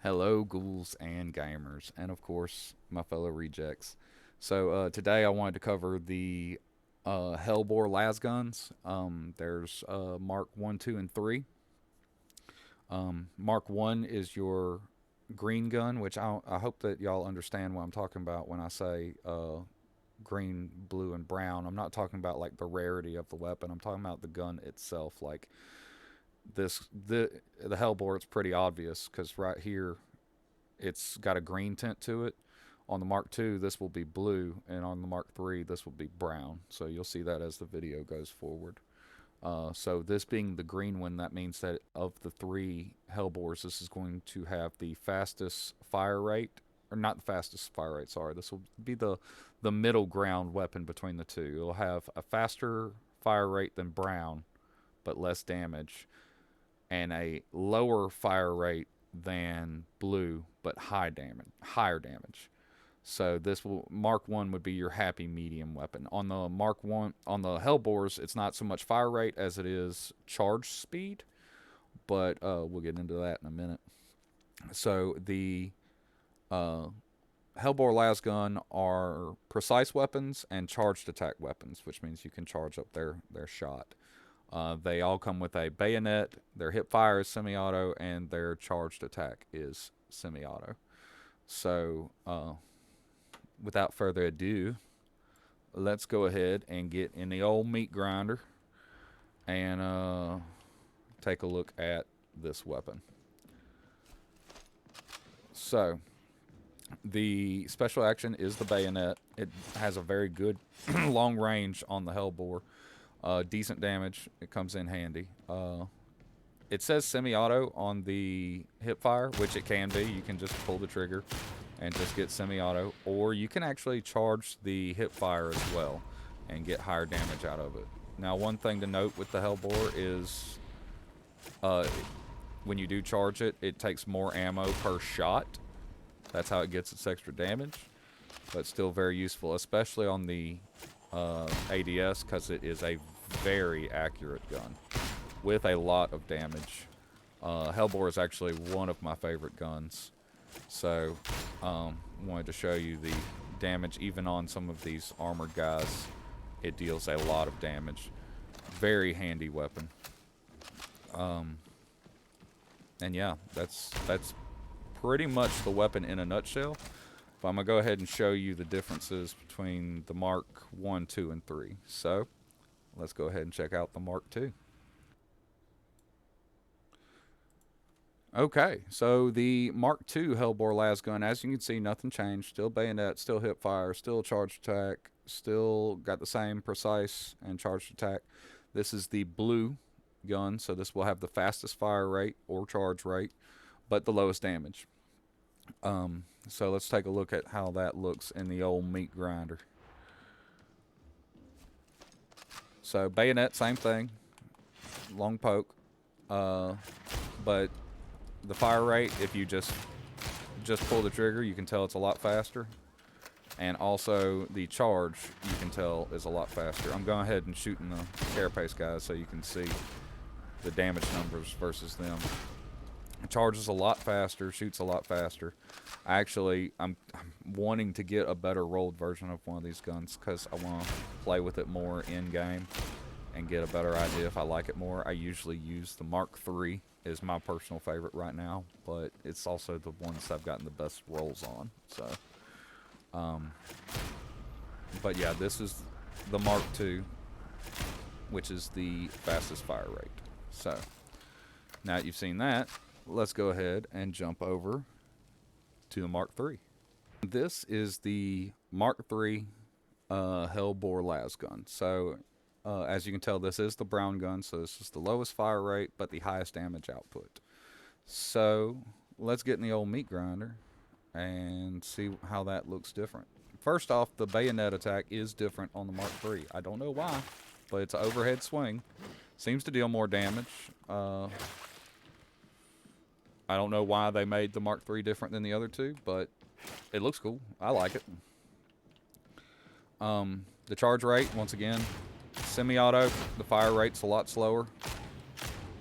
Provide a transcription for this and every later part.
Hello, ghouls and gamers, and of course, my fellow rejects. So, today I wanted to cover the Helbore Lasguns. There's Mark 1, 2, and 3. Mark 1 is your green gun, which I hope that y'all understand what I'm talking about when I say green, blue, and brown. I'm not talking about like the rarity of the weapon, I'm talking about the gun itself. Like, the Hellbore, it's pretty obvious because right here it's got a green tint to it. On the Mark II, this will be blue, and on the Mark III, this will be brown. So you'll see that as the video goes forward. So this being the green one, that means that of the three Hellbores, this is going to have the fastest fire rate, or not the fastest fire rate. Sorry, this will be the middle ground weapon between the two. It'll have a faster fire rate than brown, but less damage, and a lower fire rate than blue, but higher damage. So this will Mark One would be your happy medium weapon. On the Mark One, on the Hellbores, it's not so much fire rate as it is charge speed, but we'll get into that in a minute. So the uh, Helbore Lasgun are precise weapons and charged attack weapons, which means you can charge up their shot. They all come with a bayonet. Their hip fire is semi-auto, and their charged attack is semi-auto. So, without further ado, let's go ahead and get in the old meat grinder and take a look at this weapon. So, the special action is the bayonet. It has a very good long range on the Hellbore. Decent damage. It comes in handy. It says semi-auto on the hipfire, which it can be. You can just pull the trigger and just get semi-auto, or you can actually charge the hipfire as well and get higher damage out of it. Now, one thing to note with the Helbore is when you do charge it, it takes more ammo per shot. That's how it gets its extra damage, but still very useful, especially on the ADS, because it is a very accurate gun with a lot of damage. Helbore is actually one of my favorite guns, so wanted to show you the damage even on some of these armored guys. It deals a lot of damage. Very handy weapon. And yeah, that's pretty much the weapon in a nutshell. But I'm going to go ahead and show you the differences between the Mark 1, 2, and 3. So, let's go ahead and check out the Mark 2. Okay, so the Mark II Helbore Lasgun, as you can see, nothing changed. Still bayonet, still hip fire, still charged attack, still got the same precise and charged attack. This is the blue gun, so this will have the fastest fire rate or charge rate, but the lowest damage. So let's take a look at how that looks in the old meat grinder. So bayonet, same thing, long poke, but the fire rate, if you just pull the trigger, you can tell it's a lot faster, and also the charge, you can tell, is a lot faster. I'm going ahead and shooting the carapace guys so you can see the damage numbers versus them. It charges a lot faster, shoots a lot faster. I'm wanting to get a better rolled version of one of these guns because I want to play with it more in game and get a better idea if I like it more. I usually use the Mark III is my personal favorite right now, but it's also the ones I've gotten the best rolls on. So, but yeah, this is the Mark II, which is the fastest fire rate. So, now that you've seen that, let's go ahead and jump over to the Mark III. This is the Mark III Helbore Lasgun. So, as you can tell, this is the brown gun, so this is the lowest fire rate, but the highest damage output. So, let's get in the old meat grinder and see how that looks different. First off, the bayonet attack is different on the Mark III. I don't know why, but it's an overhead swing. Seems to deal more damage. I don't know why they made the Mark III different than the other two, but it looks cool. I like it. The charge rate, once again, semi-auto. The fire rate's a lot slower,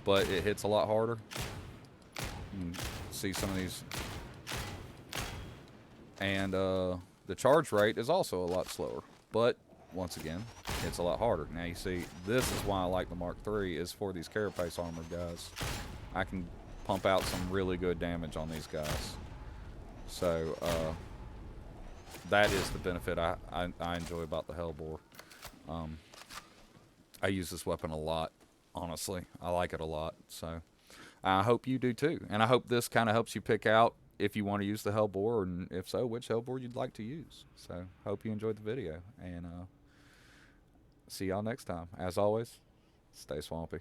but it hits a lot harder. You can see some of these And the charge rate is also a lot slower. But once again, it's a lot harder. Now you see, this is why I like the Mark III, is for these carapace armor guys. I can pump out some really good damage on these guys. So that is the benefit I enjoy about the Helbore. I use this weapon a lot, honestly. I like it a lot. So I hope you do too. And I hope this kind of helps you pick out if you want to use the Helbore, and if so, which Helbore you'd like to use. So hope you enjoyed the video, and see y'all next time. As always, stay swampy.